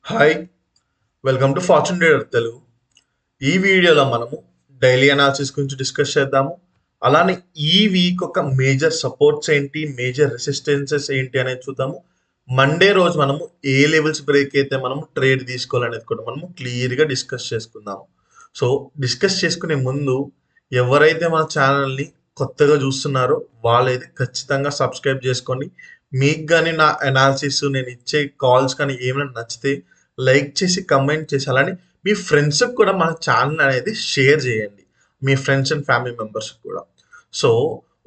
Hi, welcome to fortune trader Telugu. ఈ వీడియోలో మనము డైలీ అనాలిసిస్ గురించి డిస్కస్ చేద్దాము. అలానే ఈ వీక్ ఒక మేజర్ సపోర్ట్స్ ఏంటి, మేజర్ రెసిస్టెన్సెస్ ఏంటి అనేది చూద్దాము. మండే రోజు మనము ఏ లెవెల్స్ బ్రేక్ అయితే మనము ట్రేడ్ తీసుకోవాలనేది కూడా మనము క్లియర్గా డిస్కస్ చేసుకుందాము. సో డిస్కస్ చేసుకునే ముందు ఎవరైతే మన ఛానల్ని కొత్తగా చూస్తున్నారో వాళ్ళైతే ఖచ్చితంగా సబ్స్క్రైబ్ చేసుకోండి. మీకు కానీ నా అనాలిసిస్, నేను ఇచ్చే కాల్స్ కానీ ఏమైనా నచ్చితే లైక్ చేసి కమెంట్ చేసి అలానే మీ ఫ్రెండ్స్కి కూడా మన ఛానల్ అనేది షేర్ చేయండి, మీ ఫ్రెండ్స్ అండ్ ఫ్యామిలీ మెంబర్స్ కూడా. సో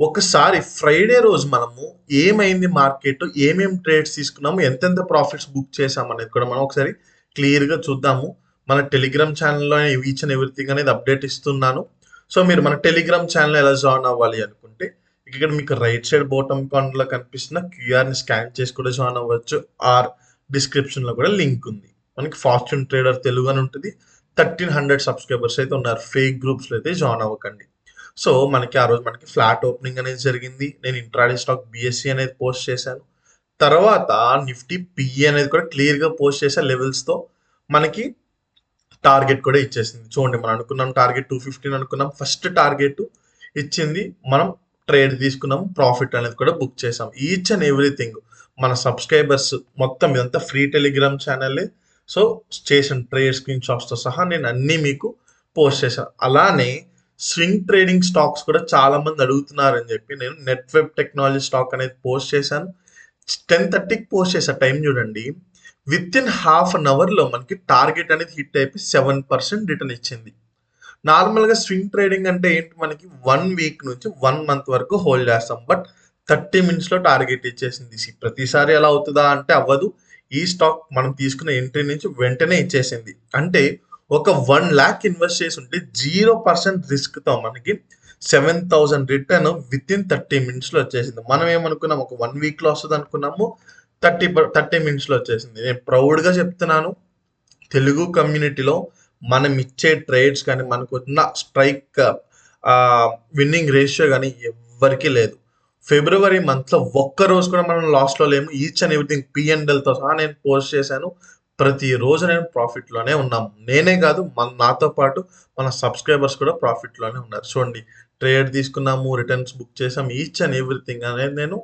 ఒకసారి ఫ్రైడే రోజు మనము ఏమైంది మార్కెట్, ఏమేమి ట్రేడ్స్ తీసుకున్నాము, ఎంతెంత ప్రాఫిట్స్ బుక్ చేసాము అనేది కూడా మనం ఒకసారి క్లియర్గా చూద్దాము. మన టెలిగ్రామ్ ఛానల్లో ఈచ్ అండ్ ఎవ్రీథింగ్ అనేది అప్డేట్ ఇస్తున్నాను. సో మీరు మన టెలిగ్రామ్ ఛానల్ ఎలా జాయిన్ అవ్వాలి అనుకుంటే ఇక్కడ మీకు రైట్ సైడ్ బాటమ్ కార్నర్లో కనిపిస్తున్న క్యూఆర్ని స్కాన్ చేసి కూడా జాయిన్ అవ్వచ్చు. ఆర్ డిస్క్రిప్షన్లో కూడా లింక్ ఉంది. మనకి ఫార్చ్యూన్ ట్రేడర్ తెలుగు అని ఉంటుంది. 1300 సబ్స్క్రైబర్స్ అయితే ఉన్నారు. ఫేక్ గ్రూప్స్లో అయితే జాయిన్ అవ్వకండి. సో మనకి ఆ రోజు మనకి ఫ్లాట్ ఓపెనింగ్ అనేది జరిగింది. నేను ఇంట్రాడే స్టాక్ బిఎస్సి అనేది పోస్ట్ చేశాను. తర్వాత నిఫ్టీ పిఈ అనేది కూడా క్లియర్గా పోస్ట్ చేసే లెవెల్స్తో మనకి టార్గెట్ కూడా ఇచ్చేసింది. చూడండి, మనం అనుకున్నాం టార్గెట్ 215 అనుకున్నాం, ఫస్ట్ టార్గెట్ ఇచ్చింది, మనం ట్రేడ్ తీసుకున్నాం, ప్రాఫిట్ అనేది కూడా బుక్ చేసాం. ఈచ్ అండ్ ఎవ్రీథింగ్ మన సబ్స్క్రైబర్స్ మొత్తం ఇదంతా ఫ్రీ టెలిగ్రామ్ ఛానల్. సో చేసిన ట్రేడ్ స్క్రీన్ షాట్స్తో సహా నేను అన్నీ మీకు పోస్ట్ చేశాను. అలానే స్వింగ్ ట్రేడింగ్ స్టాక్స్ కూడా చాలా మంది అడుగుతున్నారని చెప్పి నేను నెట్ వెబ్ టెక్నాలజీ స్టాక్ అనేది పోస్ట్ చేశాను. 10:30కి పోస్ట్ చేసా. టైం చూడండి, విత్ ఇన్ హాఫ్ అన్ అవర్లో మనకి టార్గెట్ అనేది హిట్ అయిపోయి 7% రిటర్న్ ఇచ్చింది. నార్మల్గా స్వింగ్ ట్రేడింగ్ అంటే ఏంటి, మనకి 1 వీక్ నుంచి 1 మంత్ వరకు హోల్డ్ చేస్తాం. బట్ 30 మినిట్స్లో టార్గెట్ ఇచ్చేసింది. ప్రతిసారి ఎలా అవుతుందా అంటే అవ్వదు. ఈ స్టాక్ మనం తీసుకున్న ఎంట్రీ నుంచి వెంటనే ఇచ్చేసింది. అంటే ఒక 1 lakh ఇన్వెస్ట్ చేసి ఉంటే 0% రిస్క్తో మనకి 7,000 రిటర్న్ విత్ ఇన్ 30 మినిట్స్లో వచ్చేసింది. మనం ఏమనుకున్నాం, ఒక 1 వీక్లో వస్తుంది అనుకున్నాము, 30 మినిట్స్లో వచ్చేసింది. నేను ప్రౌడ్గా చెప్తున్నాను, తెలుగు కమ్యూనిటీలో మనం ఇచ్చే ట్రేడ్స్ కానీ మనకు ఉన్న స్ట్రైక్ విన్నింగ్ రేషియో కానీ ఎవ్వరికీ లేదు. ఫిబ్రవరి మంత్లో ఒక్క రోజు కూడా మనం లాస్ట్లో లేము. ఈచ్ అండ్ ఎవ్రీథింగ్ పిఎన్ఎల్తో సహా నేను పోస్ట్ చేశాను. ప్రతిరోజు నేను ప్రాఫిట్లోనే ఉన్నాము. నేనే కాదు, నాతో పాటు మన సబ్స్క్రైబర్స్ కూడా ప్రాఫిట్లోనే ఉన్నారు. చూడండి, ట్రేడ్ తీసుకున్నాము, రిటర్న్స్ బుక్ చేసాం, ఈచ్ అండ్ ఎవ్రీథింగ్ అనేది నేను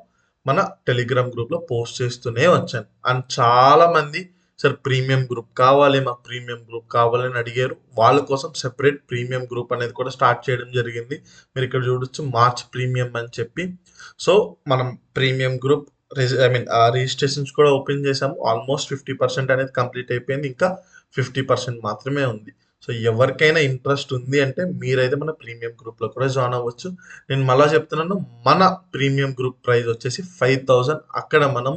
మన టెలిగ్రామ్ గ్రూప్లో పోస్ట్ చేస్తూనే వచ్చాను. అండ్ చాలామంది సార్ ప్రీమియం గ్రూప్ కావాలి, మాకు ప్రీమియం గ్రూప్ కావాలని అడిగారు. వాళ్ళ కోసం సెపరేట్ ప్రీమియం గ్రూప్ అనేది కూడా స్టార్ట్ చేయడం జరిగింది. మీరు ఇక్కడ చూడొచ్చు, మార్చ్ ప్రీమియం అని చెప్పి. సో మనం ప్రీమియం గ్రూప్ రిజిస్ట్రేషన్స్ కూడా ఓపెన్ చేసాము. ఆల్మోస్ట్ 50% అనేది కంప్లీట్ అయిపోయింది. ఇంకా 50% మాత్రమే ఉంది. సో ఎవరికైనా ఇంట్రెస్ట్ ఉంది అంటే మీరైతే మన ప్రీమియం గ్రూప్లో కూడా జాయిన్ అవ్వచ్చు. నేను మళ్ళీ చెప్తున్నాను, మన ప్రీమియం గ్రూప్ ప్రైస్ వచ్చేసి 5,000. అక్కడ మనం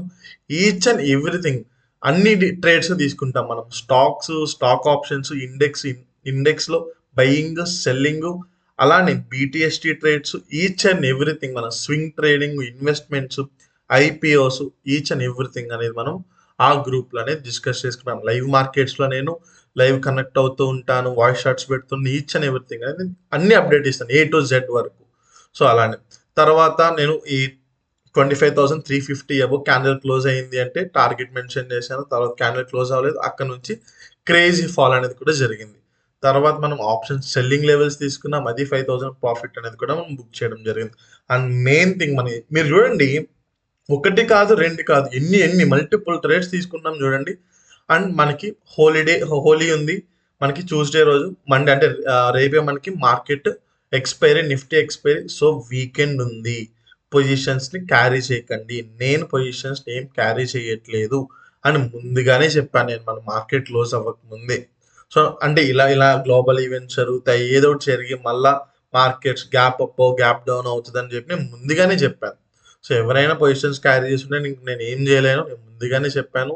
ఈచ్ అండ్ ఎవ్రీథింగ్ అన్ని ట్రేడ్స్ తీసుకుంటాం. మనం స్టాక్స్, స్టాక్ ఆప్షన్స్, ఇండెక్స్లో బయింగ్, సెల్లింగ్, అలానే BTST trades, each and everything మన swing trading, investments, IPOs, each and everything అనేది మనం ఆ గ్రూప్లో అనేది డిస్కస్ చేసుకుంటాం. లైవ్ మార్కెట్స్లో నేను లైవ్ కనెక్ట్ అవుతూ ఉంటాను, వాయిస్ షార్ట్స్ పెడుతున్న ఈచ్ అండ్ ఎవ్రీథింగ్ అనేది అన్ని అప్డేట్ ఇస్తాను, A to Z వరకు. సో అలానే తర్వాత నేను ఈ 25,350 అబౌవ్ క్యాండిల్ క్లోజ్ అయింది అంటే టార్గెట్ మెన్షన్ చేశాను. తర్వాత క్యాండిల్ క్లోజ్ అవ్వలేదు, అక్కడ నుంచి క్రేజీ ఫాల్ అనేది కూడా జరిగింది. తర్వాత మనం ఆప్షన్ సెల్లింగ్ లెవెల్స్ తీసుకున్నాం, అది 5,000 ప్రాఫిట్ అనేది కూడా మనం బుక్ చేయడం జరిగింది. అండ్ మెయిన్ థింగ్, మీరు చూడండి, ఒకటి కాదు, రెండు కాదు, ఎన్ని మల్టిపుల్ ట్రేడ్స్ తీసుకున్నాం చూడండి. అండ్ మనకి హోలీ ఉంది మనకి ట్యూస్డే రోజు. మండే అంటే రేపే మనకి market expiry, Nifty expiry. So weekend ఉంది, పొజిషన్స్ని క్యారీ చేయకండి. నేను పొజిషన్స్ ఏం క్యారీ చేయట్లేదు అని ముందుగానే చెప్పాను నేను, మన మార్కెట్ క్లోజ్ అవ్వక ముందే. సో అంటే ఇలా గ్లోబల్ ఈవెంట్స్ జరుగుతాయి, ఏదో ఒకటి జరిగి మళ్ళా markets gap up gap down అవుతుందని చెప్పి నేను ముందుగానే చెప్పాను. సో ఎవరైనా పొజిషన్స్ క్యారీ చేస్తుంటే నేను ఏం చేయలేను, నేను ముందుగానే చెప్పాను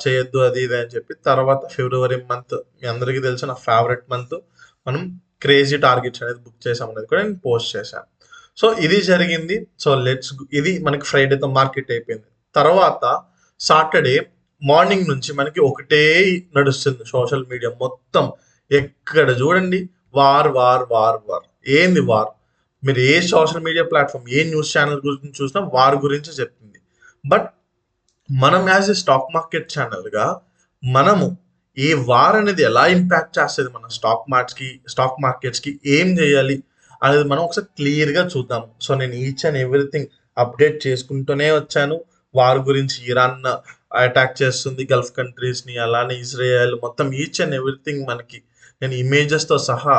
చేయొద్దు అది ఇది అని చెప్పి. తర్వాత ఫిబ్రవరి మంత్ మీ అందరికీ తెలుసు, నా ఫేవరెట్ మంత్. మనం క్రేజీ టార్గెట్స్ అనేది బుక్ చేసాం అనేది కూడా నేను పోస్ట్ చేశాను. సో ఇది జరిగింది. సో ఇది మనకి ఫ్రైడేతో మార్కెట్ అయిపోయింది. తర్వాత సాటర్డే మార్నింగ్ నుంచి మనకి ఒకటే నడుస్తుంది సోషల్ మీడియా మొత్తం. ఎక్కడ చూడండి వార్ వార్ వార్ వార్. ఏంది వార్? మీరు ఏ సోషల్ మీడియా ప్లాట్ఫామ్, ఏ న్యూస్ ఛానల్ గురించి చూసినా వార్ గురించి చెప్తుంది. బట్ మనం యాజ్ ఎ స్టాక్ మార్కెట్ ఛానల్గా మనము ఈ వార్ అనేది ఎలా ఇంపాక్ట్ చేస్తుంది మన స్టాక్ మార్కెట్స్కి ఏం చేయాలి అనేది మనం ఒకసారి క్లియర్గా చూద్దాం. సో నేను ఈచ్ అండ్ ఎవ్రీథింగ్ అప్డేట్ చేసుకుంటూనే వచ్చాను. వార్ గురించి ఇరాన్ అటాక్ చేస్తుంది గల్ఫ్ కంట్రీస్ని, అలానే ఇజ్రాయెల్, మొత్తం ఈచ్ అండ్ ఎవ్రీథింగ్ మనకి నేను ఇమేజెస్తో సహా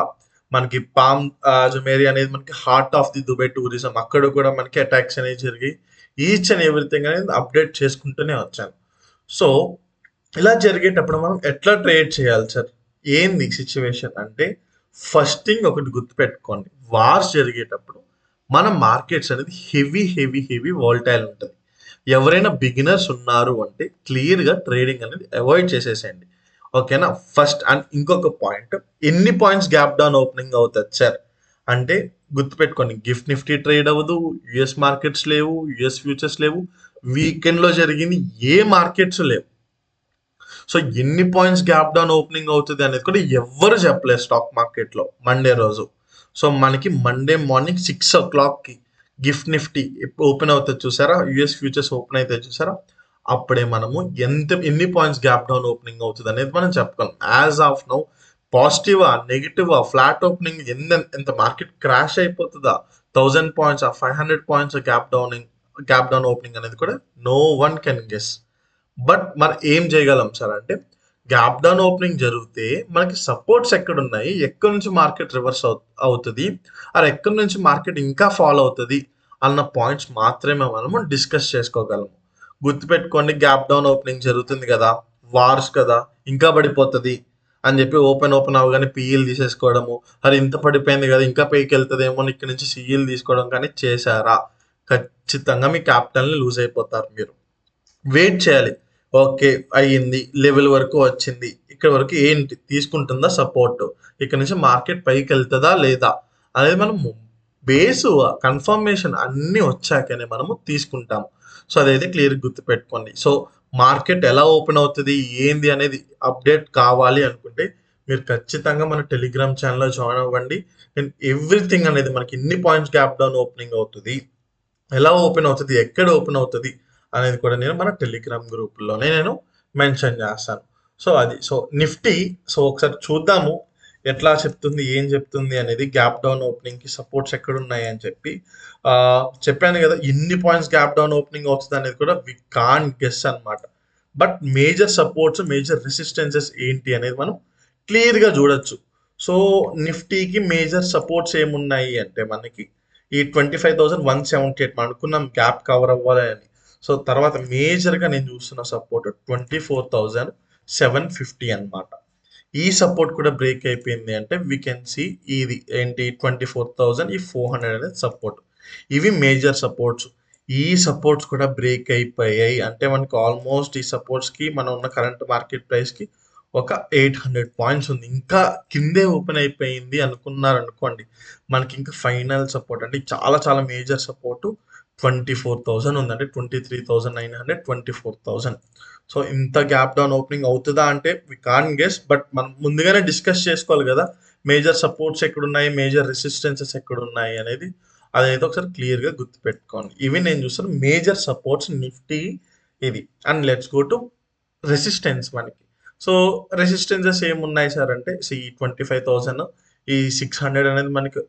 మనకి పామ్ జుమేరియా అనేది మనకి heart of the Dubai tourism, అక్కడ కూడా మనకి అటాక్స్ అనేవి జరిగాయి. ఈచ్ అండ్ ఎవ్రీథింగ్ అనేది అప్డేట్ చేసుకుంటూనే వచ్చాను. సో ఇలా జరిగేటప్పుడు మనం ఎట్లా ట్రేడ్ చేయాలి సార్, ఏంది సిచ్యువేషన్ అంటే, ఫస్ట్ థింగ్ ఒకటి గుర్తుపెట్టుకోండి, వార్స్ జరిగేటప్పుడు మన మార్కెట్స్ అనేది హెవీ వాల్టైల్ ఉంటుంది. ఎవరైనా బిగినర్స్ ఉన్నారు అంటే క్లియర్గా ట్రేడింగ్ అనేది అవాయిడ్ చేసేసేయండి, ఓకేనా. ఫస్ట్ అండ్ ఇంకొక పాయింట్, ఎన్ని పాయింట్స్ గ్యాప్ డౌన్ ఓపెనింగ్ అవుతుంది సార్ అంటే గుర్తుపెట్టుకోండి, గిఫ్ట్ నిఫ్టీ ట్రేడ్ అవ్వదు, యుఎస్ మార్కెట్స్ లేవు, యుఎస్ ఫ్యూచర్స్ లేవు, వీకెండ్లో జరిగింది ఏ మార్కెట్స్ లేవు. సో ఎన్ని పాయింట్స్ గ్యాప్ డౌన్ ఓపెనింగ్ అవుతుంది అనేది కూడా ఎవ్వరు చెప్పలేదు స్టాక్ మార్కెట్లో మండే రోజు. సో మనకి మండే మార్నింగ్ 6 o'clockకి గిఫ్ట్ నిఫ్టీ ఓపెన్ అవుతుంది చూసారా, యుఎస్ ఫ్యూచర్స్ ఓపెన్ అవుతాయి చూసారా, అప్పుడే మనము ఎన్ని పాయింట్స్ గ్యాప్ డౌన్ ఓపెనింగ్ అవుతుంది అనేది మనం చెప్పగలం. యాజ్ ఆఫ్ నౌ పాజిటివా నెగిటివా ఫ్లాట్ ఓపెనింగ్ ఎంత మార్కెట్ క్రాష్ అయిపోతుందా, 1000 points 500 points gap down opening అనేది కూడా no one can guess. But మరి ఏం చేయగలం సార్ అంటే, గ్యాప్ డౌన్ ఓపెనింగ్ జరిగితే మనకి సపోర్ట్స్ ఎక్కడ ఉన్నాయి, ఎక్కడి నుంచి మార్కెట్ రివర్స్ అవుతుంది, అది ఎక్కడి నుంచి మార్కెట్ ఇంకా ఫాలో అవుతుంది అన్న పాయింట్స్ మాత్రమే మనము డిస్కస్ చేసుకోగలము. గుర్తుపెట్టుకోండి, గ్యాప్ డౌన్ ఓపెనింగ్ జరుగుతుంది కదా, వార్స్ కదా, ఇంకా పడిపోతుంది అని చెప్పి ఓపెన్ అవగానే పిఈలు తీసేసుకోవడము, అది ఇంత పడిపోయింది కదా ఇంకా పైకి వెళ్తుందేమో ఇక్కడ నుంచి సిఈలు తీసుకోవడం కానీ చేశారా, ఖచ్చితంగా మీ క్యాపిటల్ని లూజ్ అయిపోతారు. మీరు వెయిట్ చేయాలి, ఓకే అయ్యింది, లెవెల్ వరకు వచ్చింది, ఇక్కడ వరకు ఏంటి తీసుకుంటుందా సపోర్ట్, ఇక్కడ నుంచి మార్కెట్ పైకి వెళ్తుందా లేదా అనేది మనం బేసు కన్ఫర్మేషన్ అన్నీ వచ్చాకనే మనము తీసుకుంటాము. సో అదైతే క్లియర్ గుర్తుపెట్టుకోండి. సో మార్కెట్ ఎలా ఓపెన్ అవుతుంది ఏంది అనేది అప్డేట్ కావాలి అనుకుంటే మీరు ఖచ్చితంగా మన టెలిగ్రామ్ ఛానల్లో జాయిన్ అవ్వండి. అండ్ ఎవ్రీథింగ్ అనేది మనకి ఎన్ని పాయింట్స్ గ్యాప్ డౌన్ ఓపెనింగ్ అవుతుంది, ఎలా ఓపెన్ అవుతుంది, ఎక్కడ ఓపెన్ అవుతుంది అనేది కూడా నేను మన టెలిగ్రామ్ గ్రూప్లోనే నేను మెన్షన్ చేస్తాను. సో అది సో నిఫ్టీ, సో ఒకసారి చూద్దాము ఎట్లా చెప్తుంది ఏం చెప్తుంది అనేది, గ్యాప్ డౌన్ ఓపెనింగ్కి సపోర్ట్స్ ఎక్కడ ఉన్నాయి అని చెప్పి చెప్పాను కదా, ఎన్ని పాయింట్స్ గ్యాప్ డౌన్ ఓపెనింగ్ అవుతుంది అనేది కూడా వి కాన్ గెస్ అనమాట. But major supports major resistances ఏంటి అనేది మనం క్లియర్గా చూడొచ్చు. సో నిఫ్టీకి మేజర్ సపోర్ట్స్ ఏమున్నాయి అంటే మనకి ఈ 25,178 అనుకున్నాం గ్యాప్ కవర్ అవ్వాలి అని. సో తర్వాత మేజర్గా నేను చూస్తున్న సపోర్ట్ 24,750 అనమాట. ఈ సపోర్ట్ కూడా బ్రేక్ అయిపోయింది అంటే వీ కెన్ సి ఇది ఏంటి 24,400 అనేది సపోర్ట్. ఇవి మేజర్ సపోర్ట్స్. ఈ సపోర్ట్స్ కూడా బ్రేక్ అయిపోయాయి అంటే మనకి ఆల్మోస్ట్ ఈ సపోర్ట్స్కి మనం ఉన్న కరెంట్ మార్కెట్ ప్రైస్కి ఒక 800 పాయింట్స్ ఉంది, ఇంకా కిందే ఓపెన్ అయిపోయింది అనుకున్నారు అనుకోండి, మనకి ఇంకా ఫైనల్ సపోర్ట్ అంటే చాలా మేజర్ సపోర్టు 24,000 ఉందంటే 23,900 24,000. సో ఇంత గ్యాప్ డౌన్ ఓపెనింగ్ అవుతుందా అంటే వి కాన్ గెస్, బట్ మనం ముందుగానే డిస్కస్ చేసుకోవాలి కదా మేజర్ సపోర్ట్స్ ఎక్కడున్నాయి, మేజర్ రెసిస్టెన్సెస్ ఎక్కడున్నాయి అనేది, అదైతే ఒకసారి క్లియర్గా గుర్తుపెట్టుకోండి. ఇవి నేను చూస్తాను మేజర్ సపోర్ట్స్ నిఫ్టీ ఇది. And let's go to resistance. మనకి సో రెసిస్టెన్సెస్ ఏమున్నాయి సార్ అంటే ఈ 25,000 ఈ 600 అనేది మనకి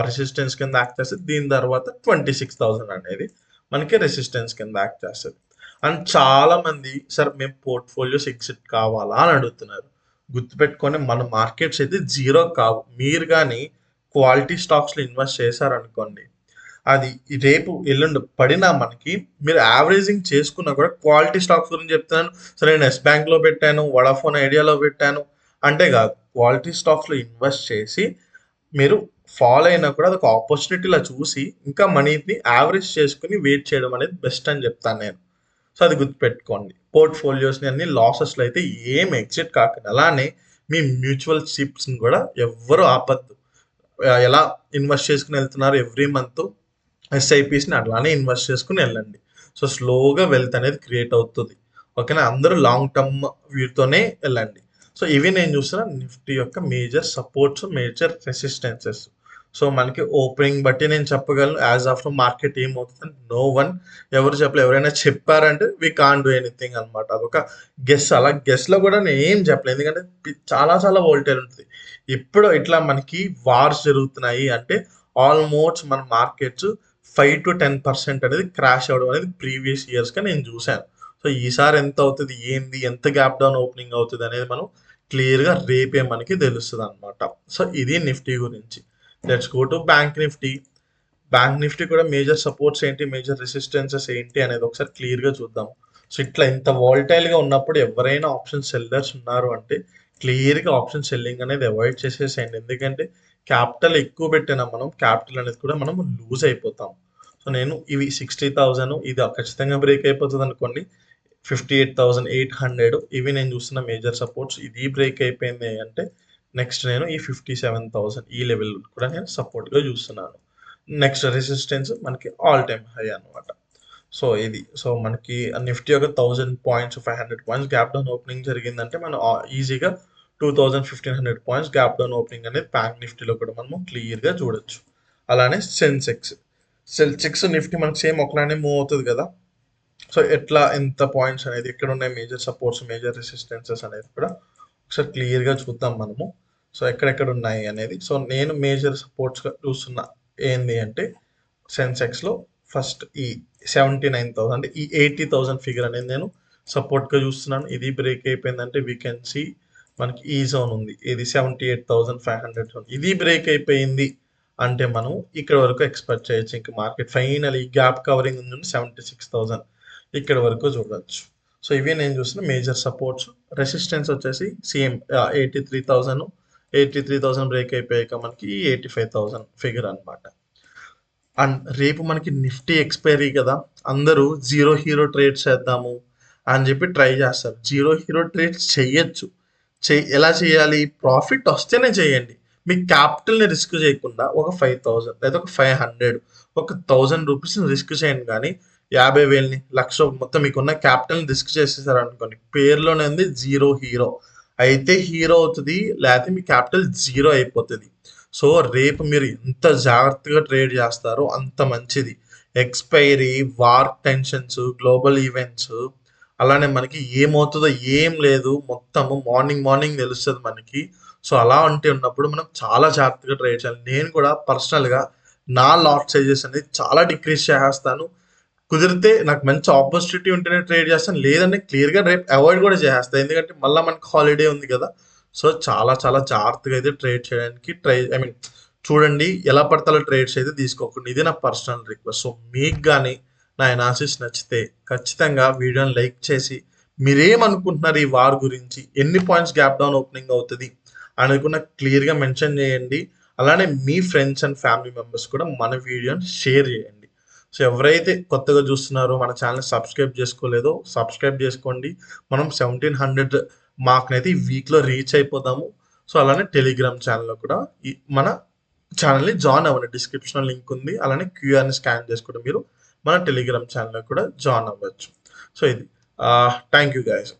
రెసిస్టెన్స్ కింద యాక్ట్ చేస్తుంది, దీని తర్వాత 26,000 అనేది మనకి రెసిస్టెన్స్ కింద యాక్ట్ చేస్తుంది. అండ్ చాలా మంది సార్ మేము పోర్ట్ఫోలియోస్ ఎగ్జిట్ కావాలా అని అడుగుతున్నారు. గుర్తుపెట్టుకొని మన మార్కెట్స్ అయితే జీరో కావు. మీరు కానీ క్వాలిటీ స్టాక్స్లో ఇన్వెస్ట్ చేశారనుకోండి, అది రేపు ఎల్లుండి పడినా మనకి మీరు యావరేజింగ్ చేసుకున్నా కూడా క్వాలిటీ స్టాక్స్ గురించి చెప్తున్నాను. సరే నేను ఎస్ బ్యాంక్లో పెట్టాను, వడాఫోన్ ఐడియాలో పెట్టాను అంటే కాదు, క్వాలిటీ స్టాక్స్లో ఇన్వెస్ట్ చేసి మీరు ఫాలో అయినా కూడా అదొక ఆపర్చునిటీలా చూసి ఇంకా మనీని యావరేజ్ చేసుకుని వెయిట్ చేయడం అనేది బెస్ట్ అని చెప్తాను నేను. సో అది గుర్తుపెట్టుకోండి. పోర్ట్ఫోలియోస్ని అన్ని లాసెస్లో అయితే ఏం ఎగ్జిట్ కాకండి. అలానే మీ మ్యూచువల్ షిప్స్ని కూడా ఎవ్వరూ ఆపద్దు. ఎలా ఇన్వెస్ట్ చేసుకుని వెళ్తున్నారు ఎవ్రీ మంత్ ఎస్ఐపిస్ని అట్లానే ఇన్వెస్ట్ చేసుకుని వెళ్ళండి. సో స్లోగా వెల్త్ అనేది క్రియేట్ అవుతుంది, ఓకేనా. అందరూ లాంగ్ టర్మ్ వ్యూతోనే వెళ్ళండి. సో ఇవి నేను చూసిన నిఫ్టీ యొక్క major supports major resistances. So మనకి ఓపెనింగ్ బట్టి నేను చెప్పగలను యాజ్ ఆఫ్ మార్కెట్ ఏమవుతుంది నో వన్ ఎవరు చెప్పలేదు. ఎవరైనా చెప్పారంటే వీ కాన్ డూ ఎనీథింగ్ అనమాట. అదొక గెస్. అలా గెస్లో కూడా నేను ఏం చెప్పలేదు, ఎందుకంటే చాలా చాలా వోల్టైల్ ఉంటుంది. ఇప్పుడు ఇట్లా మనకి వార్స్ జరుగుతున్నాయి అంటే ఆల్మోస్ట్ మన మార్కెట్స్ 5-10% అనేది క్రాష్ అవ్వడం అనేది ప్రీవియస్ ఇయర్స్గా నేను చూశాను. సో ఈసారి ఎంత అవుతుంది, ఏంది, ఎంత గ్యాప్ డౌన్ ఓపెనింగ్ అవుతుంది అనేది మనం క్లియర్గా రేపే మనకి తెలుస్తుంది అనమాట. సో ఇది నిఫ్టీ గురించి. Let's go to bank Nifty. Bank Nifty కూడా మేజర్ సపోర్ట్స్ ఏంటి, మేజర్ రెసిస్టెన్సెస్ ఏంటి అనేది ఒకసారి క్లియర్గా చూద్దాం. సో ఇట్లా ఇంత వాలటైల్గా ఉన్నప్పుడు ఎవరైనా ఆప్షన్ సెల్లర్స్ ఉన్నారు అంటే క్లియర్గా ఆప్షన్ సెల్లింగ్ అనేది అవాయిడ్ చేసేసేయండి. ఎందుకంటే క్యాపిటల్ ఎక్కువ పెట్టినా మనం క్యాపిటల్ అనేది కూడా మనం లూజ్ అయిపోతాం. సో నేను ఇవి 60,000 ఇది ఖచ్చితంగా బ్రేక్ అయిపోతుంది అనుకోండి. 58,800 ఇవి నేను చూస్తున్న మేజర్ సపోర్ట్స్. ఇది బ్రేక్ అయిపోయింది అంటే నెక్స్ట్ నేను ఈ 57,000 ఈ లెవెల్ కూడా నేను సపోర్ట్గా చూస్తున్నాను. నెక్స్ట్ రెసిస్టెన్స్ మనకి ఆల్ టైమ్ హై అనమాట. సో ఇది సో మనకి నిఫ్టీ ఒక 1000 points 500 points gap down opening జరిగిందంటే మనం ఈజీగా 2100-1500 పాయింట్స్ గ్యాప్ డౌన్ ఓపెనింగ్ అనేది బ్యాంక్ నిఫ్టీలో కూడా మనము క్లియర్గా చూడొచ్చు. అలానే సెన్సెక్స్ నిఫ్టీ మనకి సేమ్ ఒకలానే మూవ్ అవుతుంది కదా. సో ఎట్లా ఎంత పాయింట్స్ అనేది ఎక్కడ ఉన్నాయి, మేజర్ సపోర్ట్స్ మేజర్ రెసిస్టెన్సెస్ అనేది కూడా ఒకసారి క్లియర్గా చూద్దాం మనము. సో ఎక్కడెక్కడ ఉన్నాయి అనేది. సో నేను మేజర్ సపోర్ట్స్గా చూస్తున్నా ఏంది అంటే సెన్సెక్స్లో ఫస్ట్ ఈ 79,000 అంటే ఈ 80,000 ఫిగర్ అనేది నేను సపోర్ట్గా చూస్తున్నాను. ఇది బ్రేక్ అయిపోయిందంటే వీ కెన్ సీ మనకి ఈ జోన్ ఉంది, ఇది 78,500 జోన్. ఇది బ్రేక్ అయిపోయింది అంటే మనం ఇక్కడ వరకు ఎక్స్పెక్ట్ చేయొచ్చు. ఇంకా మార్కెట్ ఫైనల్ ఈ గ్యాప్ కవరింగ్ ఉంది 76,000 ఇక్కడ వరకు చూడవచ్చు. సో ఇవి నేను చూసిన మేజర్ సపోర్ట్స్. రెసిస్టెన్స్ వచ్చేసి సేమ్ 83,000 బ్రేక్ అయిపోయాక మనకి 85,000 ఫిగర్ అనమాట. అండ్ రేపు మనకి నిఫ్టీ ఎక్స్పైరీ కదా, అందరూ జీరో హీరో ట్రేడ్స్ చేద్దాము అని చెప్పి ట్రై చేస్తారు. జీరో హీరో ట్రేడ్స్ చేయొచ్చు. ఎలా చేయాలి, ప్రాఫిట్ వస్తేనే చేయండి. మీ క్యాపిటల్ని రిస్క్ చేయకుండా ఒక 5,000 లేదా ఒక 500 ఒక 1,000 రూపీస్ని రిస్క్ చేయండి. కానీ 50,000ని లక్ష మొత్తం మీకున్న క్యాపిటల్ని రిస్క్ చేసేసారు అనుకోండి, పేరులోనే ఉంది జీరో హీరో. అయితే హీరో అవుతుంది, లేకపోతే మీ క్యాపిటల్ జీరో అయిపోతుంది. సో రేపు మీరు ఎంత జాగ్రత్తగా ట్రేడ్ చేస్తారో అంత మంచిది. Expiry, war tensions, global events, అలానే మనకి ఏమవుతుందో ఏం లేదు, మొత్తము మార్నింగ్ తెలుస్తుంది మనకి. సో అలా అంటే ఉన్నప్పుడు మనం చాలా జాగ్రత్తగా ట్రేడ్ చేయాలి. నేను కూడా పర్సనల్గా నా లాట్ సైజెస్ అనేది చాలా డిక్రీజ్ చేసేస్తాను. కుదిరితే నాకు మంచి ఆపర్చునిటీ ఉంటేనే ట్రేడ్ చేస్తాను, లేదంటే క్లియర్గా రేపు అవాయిడ్ కూడా చేస్తాను. ఎందుకంటే మళ్ళీ మనకి హాలిడే ఉంది కదా. సో చాలా చాలా జాగ్రత్తగా అయితే ట్రేడ్ చేయడానికి చూడండి. ఎలా పడతాలో ట్రేడ్స్ అయితే తీసుకోకండి. ఇది నా పర్సనల్ రిక్వెస్ట్. సో మీకు కానీ నా ఎనాలిసిస్ నచ్చితే ఖచ్చితంగా వీడియోని లైక్ చేసి మీరేమనుకుంటున్నారు ఈ వార్ గురించి, ఎన్ని పాయింట్స్ గ్యాప్ డౌన్ ఓపెనింగ్ అవుతుంది అనుకున్న క్లియర్గా మెన్షన్ చేయండి. అలానే మీ ఫ్రెండ్స్ అండ్ ఫ్యామిలీ మెంబర్స్ కూడా మన వీడియోని షేర్ చేయండి. సో ఎవరైతే కొత్తగా చూస్తున్నారో మన ఛానల్ సబ్స్క్రైబ్ చేసుకోలేదో సబ్స్క్రైబ్ చేసుకోండి. మనం 1,700 మార్క్ని అయితే ఈ వీక్లో రీచ్ అయిపోతాము. సో అలానే టెలిగ్రామ్ ఛానల్లో కూడా మన ఛానల్ని జాయిన్ అవ్వండి. డిస్క్రిప్షన్లో లింక్ ఉంది. అలానే క్యూఆర్ని స్కాన్ చేసుకుంటే మీరు మన టెలిగ్రామ్ ఛానల్లో కూడా జాయిన్ అవ్వచ్చు. సో ఇది థ్యాంక్ యూ గైస్.